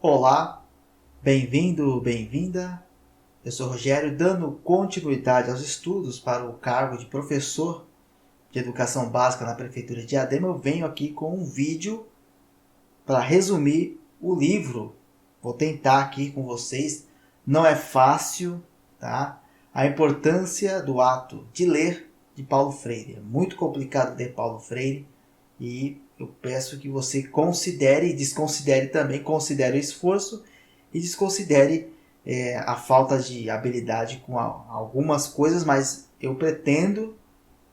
Olá, bem-vindo, bem-vinda. Eu sou Rogério, dando continuidade aos estudos para o cargo de professor de educação básica na Prefeitura de Diadema. Eu venho aqui com um vídeo para resumir o livro. Vou tentar aqui com vocês. Não é fácil, tá? A importância do ato de ler de Paulo Freire. É muito complicado ler Paulo Freire e eu peço que você considere e desconsidere também, considere o esforço e desconsidere a falta de habilidade com algumas coisas, mas eu pretendo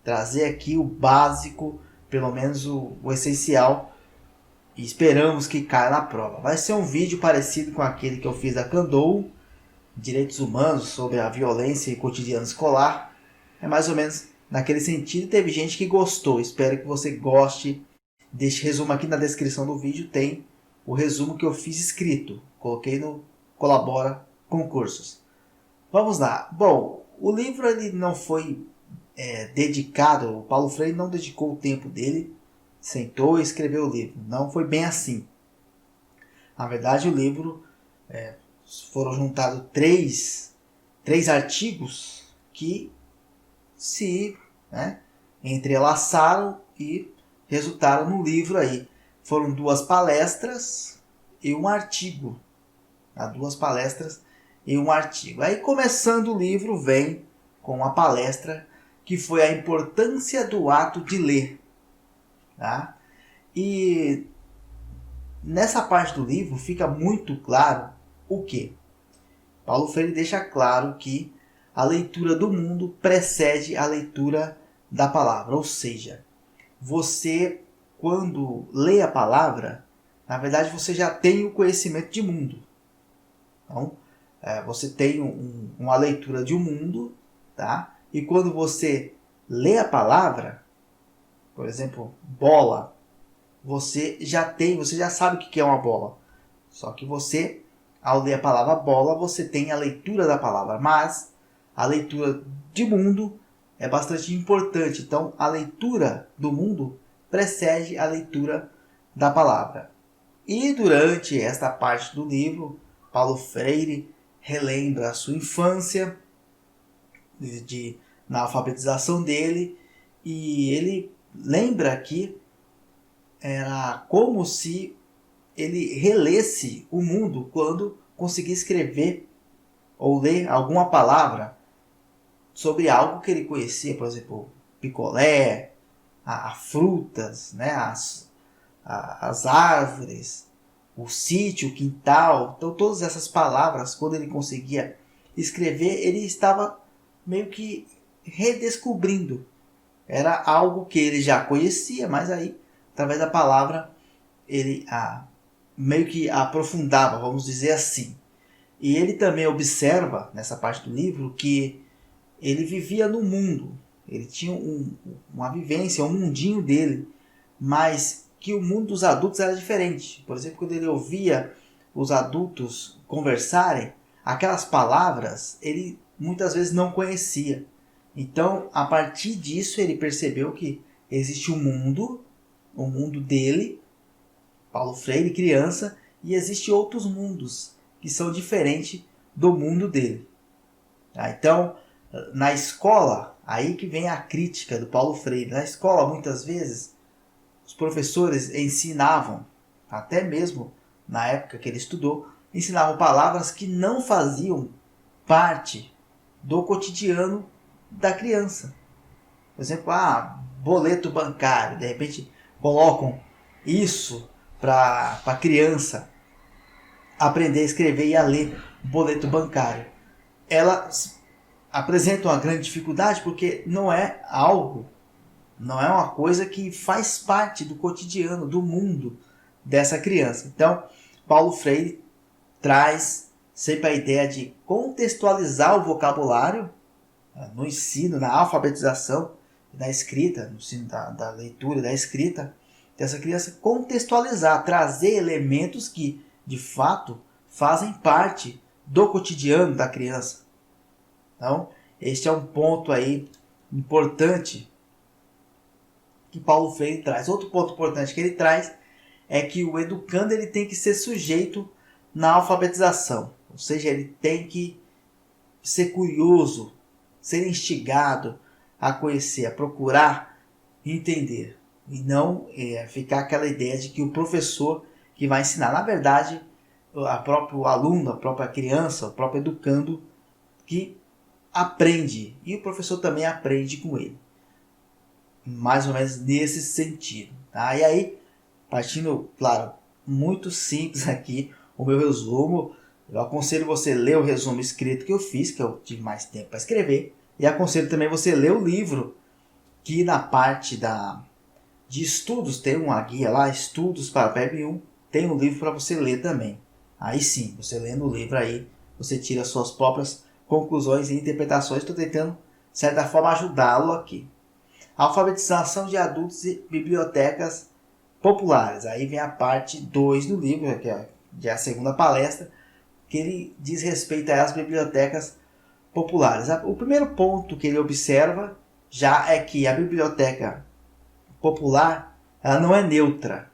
trazer aqui o básico, pelo menos o essencial, e esperamos que caia na prova. Vai ser um vídeo parecido com aquele que eu fiz da Candou, Direitos Humanos, sobre a violência e cotidiano escolar. É mais ou menos naquele sentido. Teve gente que gostou, espero que você goste. Deste resumo aqui na descrição do vídeo tem o resumo que eu fiz escrito. Coloquei no Colabora Concursos. Vamos lá. Bom, o livro ele não foi dedicado, o Paulo Freire não dedicou o tempo dele, sentou e escreveu o livro. Não foi bem assim. Na verdade, o livro foram juntados três artigos que se entrelaçaram e resultaram no livro aí. Foram 2 palestras e um artigo. Tá? 2 palestras e um artigo. Aí começando o livro vem com uma palestra que foi a importância do ato de ler. Tá? E nessa parte do livro fica muito claro o que? Paulo Freire deixa claro que a leitura do mundo precede a leitura da palavra. Ou seja, você, quando lê a palavra, na verdade você já tem o conhecimento de mundo. Então, você tem uma leitura de um mundo, tá? E quando você lê a palavra, por exemplo, bola, você já sabe o que é uma bola. Só que você, ao ler a palavra bola, você tem a leitura da palavra. Mas a leitura de mundo é bastante importante. Então, a leitura do mundo precede a leitura da palavra. E durante esta parte do livro, Paulo Freire relembra a sua infância, na alfabetização dele, e ele lembra que era como se ele relesse o mundo quando conseguia escrever ou ler alguma palavra sobre algo que ele conhecia, por exemplo, picolé, a frutas, né, as árvores, o sítio, o quintal. Então todas essas palavras, quando ele conseguia escrever, ele estava meio que redescobrindo. Era algo que ele já conhecia, mas aí, através da palavra, ele meio que aprofundava, vamos dizer assim. E ele também observa, nessa parte do livro, que ele vivia no mundo. Ele tinha uma vivência, um mundinho dele, mas que o mundo dos adultos era diferente. Por exemplo, quando ele ouvia os adultos conversarem, aquelas palavras ele muitas vezes não conhecia. Então, a partir disso, ele percebeu que existe um mundo, o mundo dele, Paulo Freire, criança, e existem outros mundos que são diferentes do mundo dele. Tá? Então, na escola, aí que vem a crítica do Paulo Freire. Na escola, muitas vezes, os professores ensinavam, até mesmo na época que ele estudou, ensinavam palavras que não faziam parte do cotidiano da criança. Por exemplo, boleto bancário. De repente colocam isso para a criança aprender a escrever e a ler boleto bancário. Ela apresenta uma grande dificuldade porque não é uma coisa que faz parte do cotidiano, do mundo dessa criança. Então, Paulo Freire traz sempre a ideia de contextualizar o vocabulário no ensino, na alfabetização, na escrita, no ensino da leitura, da escrita dessa criança, contextualizar, trazer elementos que, de fato, fazem parte do cotidiano da criança. Então, este é um ponto aí importante que Paulo Freire traz. Outro ponto importante que ele traz é que o educando ele tem que ser sujeito na alfabetização. Ou seja, ele tem que ser curioso, ser instigado a conhecer, a procurar entender. E não ficar aquela ideia de que o professor que vai ensinar. Na verdade, o próprio aluno, a própria criança, o próprio educando que aprende. E o professor também aprende com ele. Mais ou menos nesse sentido. Tá? E aí, partindo, claro, muito simples aqui, o meu resumo. Eu aconselho você ler o resumo escrito que eu fiz, que eu tive mais tempo para escrever. E aconselho também você ler o livro, que na parte de estudos, tem uma guia lá, Estudos para PEB 1, tem um livro para você ler também. Aí sim, você lendo o livro aí, você tira suas próprias conclusões e interpretações. Estou tentando, de certa forma, ajudá-lo aqui. Alfabetização de adultos e bibliotecas populares. Aí vem a parte 2 do livro, que é a segunda palestra, que ele diz respeito às bibliotecas populares. O primeiro ponto que ele observa já é que a biblioteca popular, ela não é neutra,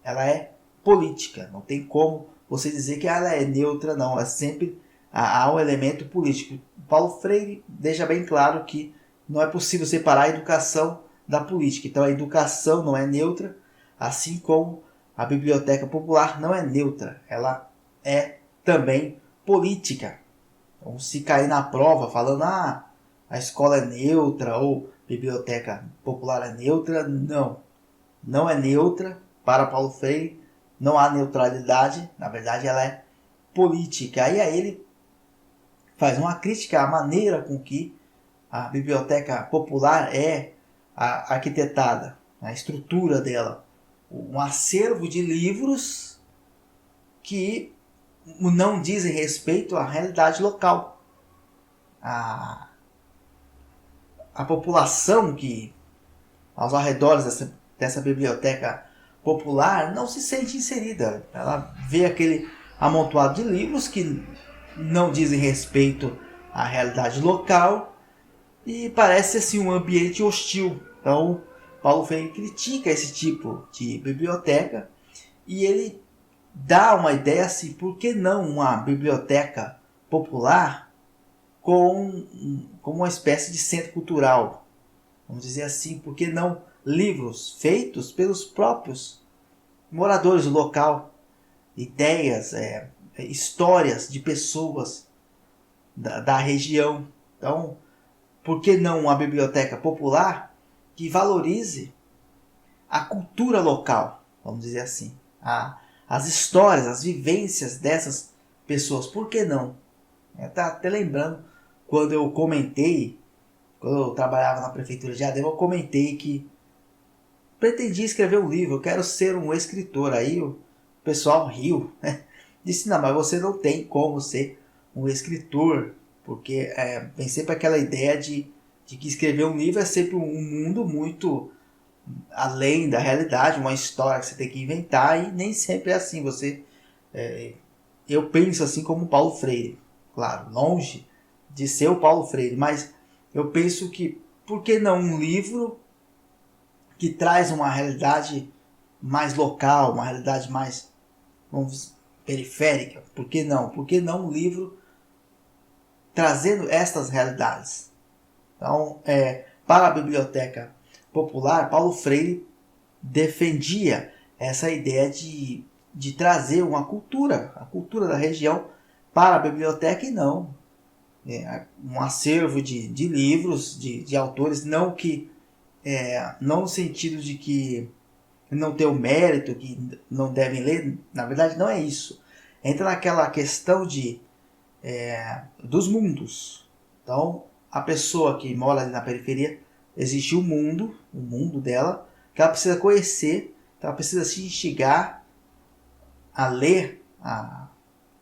ela é política. Não tem como você dizer que ela é neutra, não. É sempre há um elemento político. Paulo Freire deixa bem claro que não é possível separar a educação da política. Então a educação não é neutra, assim como a biblioteca popular não é neutra. Ela é também política. Então, se cair na prova falando a escola é neutra ou biblioteca popular é neutra, não é neutra. Para Paulo Freire não há neutralidade, na verdade ela é política. E aí ele faz uma crítica à maneira com que a biblioteca popular é arquitetada, a estrutura dela, um acervo de livros que não dizem respeito à realidade local. A população que aos arredores dessa biblioteca popular não se sente inserida. Ela vê aquele amontoado de livros que não dizem respeito à realidade local e parece assim um ambiente hostil. Então, Paulo Freire critica esse tipo de biblioteca e ele dá uma ideia assim, por que não uma biblioteca popular como uma espécie de centro cultural? Vamos dizer assim, por que não livros feitos pelos próprios moradores do local, ideias, histórias de pessoas da região. Então, por que não uma biblioteca popular que valorize a cultura local, vamos dizer assim, as histórias, as vivências dessas pessoas? Por que não? Tá até lembrando quando eu comentei, quando eu trabalhava na prefeitura de Adema, eu comentei que pretendia escrever um livro, eu quero ser um escritor. Aí o pessoal riu, né? Disse, não, mas você não tem como ser um escritor, porque vem sempre aquela ideia de que escrever um livro é sempre um mundo muito além da realidade, uma história que você tem que inventar, e nem sempre é assim. Eu penso assim como Paulo Freire, claro, longe de ser o Paulo Freire, mas eu penso que por que não um livro que traz uma realidade mais local, uma realidade mais, vamos, periférica? Por que não? Por que não um livro trazendo estas realidades? Então, para a biblioteca popular, Paulo Freire defendia essa ideia de trazer uma cultura, a cultura da região, para a biblioteca, e não um acervo de livros, de autores, não no sentido de que não tem o mérito, que não devem ler. Na verdade, não é isso. Entra naquela questão dos mundos. Então, a pessoa que mora ali na periferia, existe o mundo dela, que ela precisa conhecer, que ela precisa se instigar a ler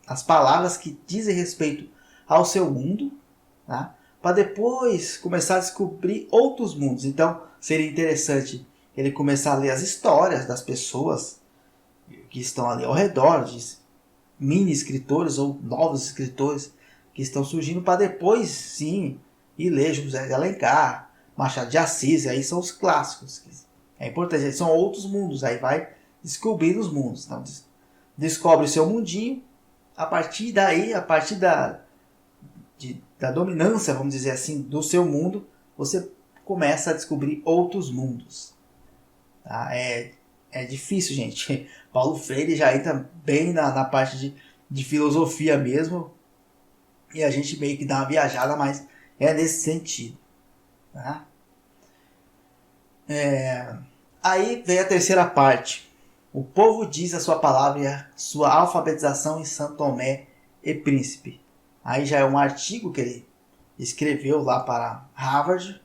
as palavras que dizem respeito ao seu mundo, tá? Para depois começar a descobrir outros mundos. Então, seria interessante ele começar a ler as histórias das pessoas que estão ali ao redor, de mini escritores ou novos escritores que estão surgindo, para depois sim ir ler José de Alencar, Machado de Assis. Aí são os clássicos. É importante, são outros mundos. Aí vai descobrir os mundos. Então, descobre o seu mundinho, a partir daí, a partir da dominância, vamos dizer assim, do seu mundo, você começa a descobrir outros mundos. Tá? É difícil, gente. Paulo Freire já entra bem na parte de filosofia mesmo, e a gente meio que dá uma viajada, mas é nesse sentido. Tá? Aí vem a terceira parte. O povo diz a sua palavra e a sua alfabetização em São Tomé e Príncipe. Aí já é um artigo que ele escreveu lá para Harvard.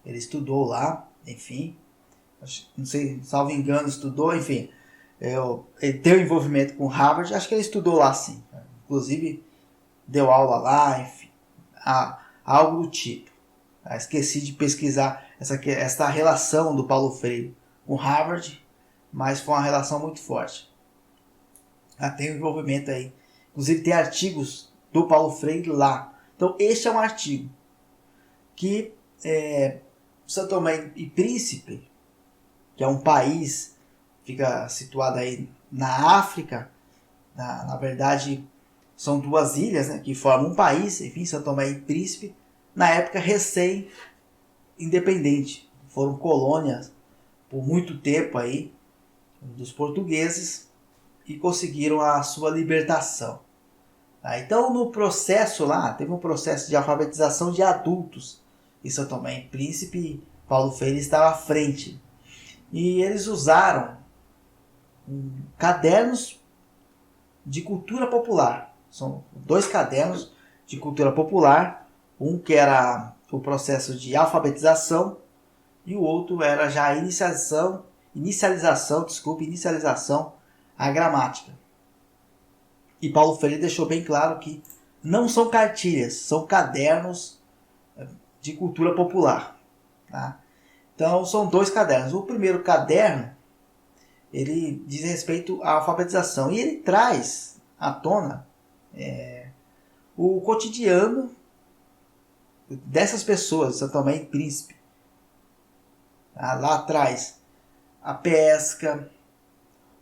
Ele estudou lá, enfim. Não sei, salvo engano, estudou, enfim. Ele tem um envolvimento com Harvard. Acho que ele estudou lá sim. Inclusive deu aula lá, enfim. Algo do tipo. Esqueci de pesquisar essa relação do Paulo Freire com Harvard, mas foi uma relação muito forte. Tem um envolvimento aí. Inclusive tem artigos do Paulo Freire lá. Então este é um artigo que São Tomé e Príncipe, que é um país, fica situado aí na África. Na verdade são duas ilhas, né, que formam um país, enfim, São Tomé e Príncipe, na época recém-independente. Foram colônias por muito tempo aí dos portugueses e conseguiram a sua libertação. Então no processo lá, teve um processo de alfabetização de adultos em São Tomé e Príncipe. Paulo Freire estava à frente e eles usaram cadernos de cultura popular. São 2 cadernos de cultura popular, um que era o processo de alfabetização e o outro era já a inicialização à gramática. E Paulo Freire deixou bem claro que não são cartilhas, são cadernos de cultura popular. Tá? Então são 2 cadernos. O primeiro caderno, ele diz respeito à alfabetização e ele traz à tona o cotidiano dessas pessoas, São Tomé e Príncipe. Lá atrás, a pesca,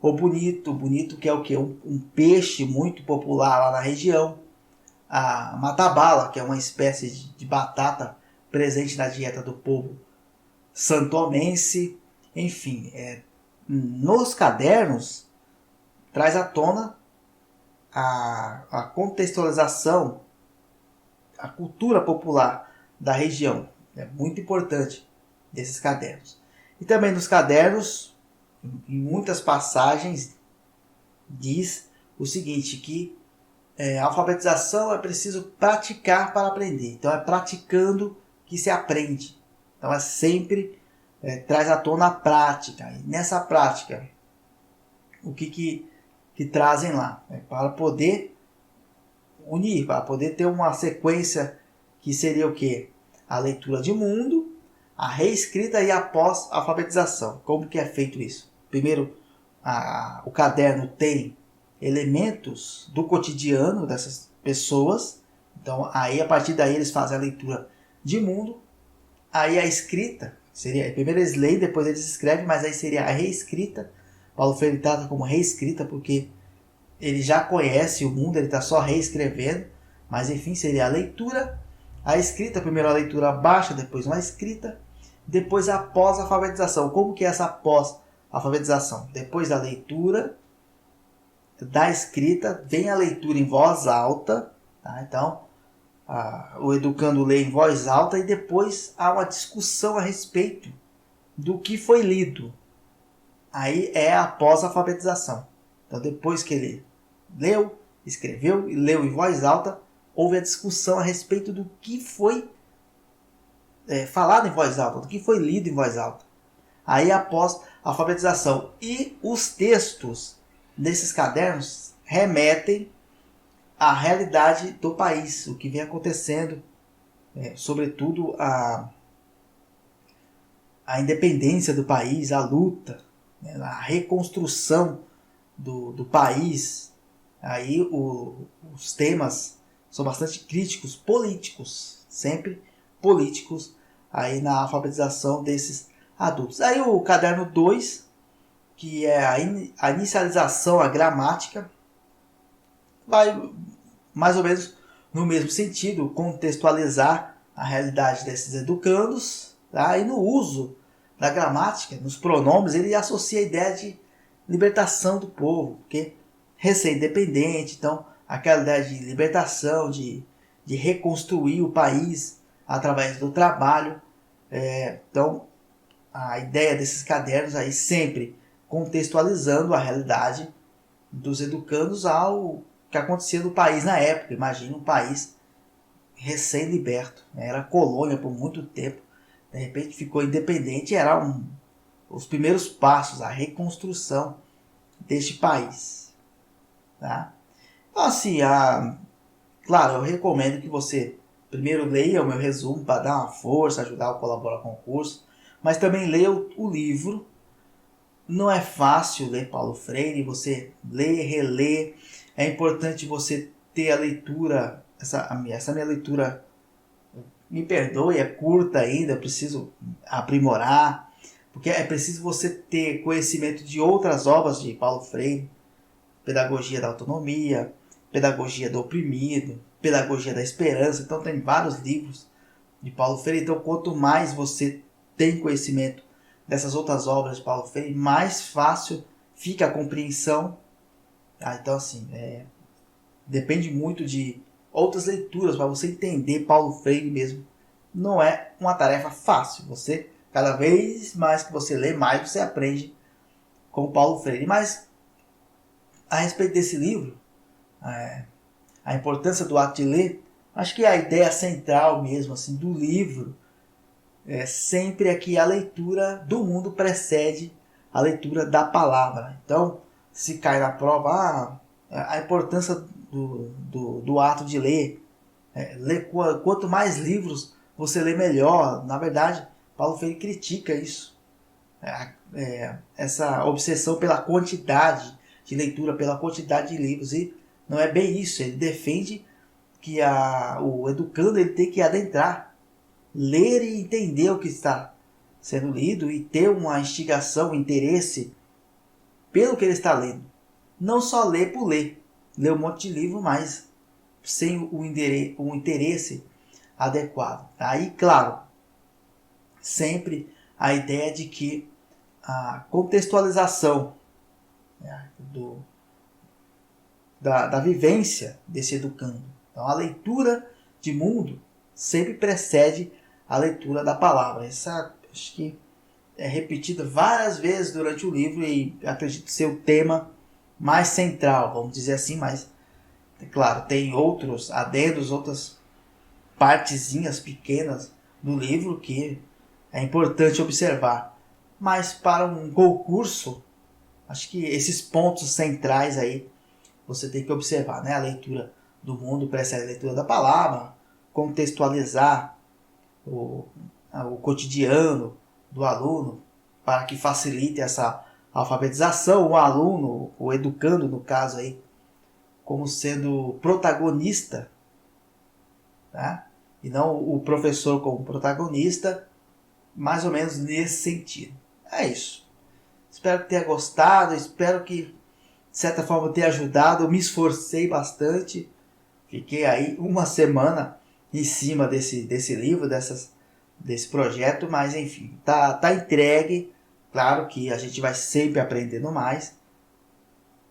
o bonito que é o que? Um peixe muito popular lá na região, a matabala, que é uma espécie de batata presente na dieta do povo santomense, enfim, nos cadernos traz à tona a contextualização, a cultura popular da região. É muito importante desses cadernos. E também nos cadernos, em muitas passagens, diz o seguinte, que a alfabetização é preciso praticar para aprender. Então é praticando que se aprende. Então é sempre traz à tona a prática. E nessa prática, o que trazem lá? Para poder unir, para poder ter uma sequência que seria o quê? A leitura de mundo, a reescrita e a pós-alfabetização. Como que é feito isso? Primeiro, o caderno tem elementos do cotidiano dessas pessoas. Então, aí a partir daí eles fazem a leitura de mundo. Aí a escrita, primeiro eles leem, depois eles escrevem, mas aí seria a reescrita. Paulo Freire trata como reescrita porque ele já conhece o mundo, ele está só reescrevendo. Mas enfim, seria a leitura, a escrita, primeiro a leitura baixa, depois uma escrita, depois a pós-alfabetização. Como que é essa pós-alfabetização? Depois da leitura, da escrita, vem a leitura em voz alta. Tá? Então, o educando lê em voz alta e depois há uma discussão a respeito do que foi lido. Aí é a pós-alfabetização. Então, depois que ele leu, escreveu e leu em voz alta, houve a discussão a respeito do que foi falado em voz alta, do que foi lido em voz alta. Aí após a alfabetização. E os textos desses cadernos remetem à realidade do país, o que vem acontecendo, sobretudo a independência do país, a luta, a reconstrução do país. Aí os temas são bastante críticos, políticos, sempre políticos, aí na alfabetização desses adultos. Aí o caderno 2, que é a inicialização à gramática, vai mais ou menos no mesmo sentido, contextualizar a realidade desses educandos, tá? E no uso da gramática, nos pronomes, ele associa a ideia de libertação do povo, porque recém-independente, então aquela ideia de libertação, de reconstruir o país através do trabalho. Então a ideia desses cadernos aí sempre contextualizando a realidade dos educandos ao que acontecia no país na época. Imagina um país recém-liberto, né? Era colônia por muito tempo, de repente ficou independente, era os primeiros passos, a reconstrução deste país. Tá? Então assim, claro, eu recomendo que você primeiro leia o meu resumo para dar uma força, ajudar a colaborar com o curso, mas também leia o livro. Não é fácil ler Paulo Freire, você lê, relê. É importante você ter a leitura, essa minha leitura, me perdoe, é curta ainda, eu preciso aprimorar, porque é preciso você ter conhecimento de outras obras de Paulo Freire, Pedagogia da Autonomia, Pedagogia do Oprimido, Pedagogia da Esperança. Então tem vários livros de Paulo Freire. Então quanto mais você tem conhecimento dessas outras obras de Paulo Freire, mais fácil fica a compreensão. Então assim, depende muito de outras leituras para você entender Paulo Freire mesmo. Não é uma tarefa fácil. Você, cada vez mais que você lê, mais você aprende com Paulo Freire. Mas a respeito desse livro, a importância do ato de ler, acho que a ideia central mesmo assim do livro sempre é que a leitura do mundo precede a leitura da palavra. Então, se cai na prova, a importância do ato de ler. Quanto mais livros você lê, melhor. Na verdade, Paulo Freire critica isso. Essa obsessão pela quantidade de leitura, pela quantidade de livros. E não é bem isso. Ele defende que o educando ele tem que adentrar, ler e entender o que está sendo lido e ter uma instigação, um interesse pelo que ele está lendo. Não só ler por ler. Ler um monte de livro, mas sem o interesse adequado. Aí, claro, sempre a ideia de que a contextualização, né, da vivência desse educando. Então, a leitura de mundo sempre precede a leitura da palavra. Essa acho que é repetida várias vezes durante o livro e acredito ser o tema mais central, vamos dizer assim, mas claro, tem outros adendos, outras partezinhas pequenas do livro que é importante observar. Mas para um concurso, acho que esses pontos centrais aí você tem que observar, né? A leitura do mundo precede a leitura da palavra, contextualizar o cotidiano do aluno para que facilite essa alfabetização, o aluno, o educando no caso aí, como sendo protagonista, tá? E não o professor como protagonista, mais ou menos nesse sentido. É isso. Espero que tenha gostado, espero que de certa forma tenha ajudado. Eu me esforcei bastante, fiquei aí uma semana em cima desse livro, desse projeto, mas enfim, tá entregue. Claro que a gente vai sempre aprendendo mais.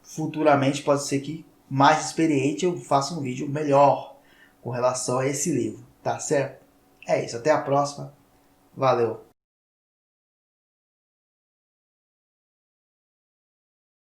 Futuramente pode ser que mais experiente eu faça um vídeo melhor com relação a esse livro, tá certo? É isso, até a próxima. Valeu!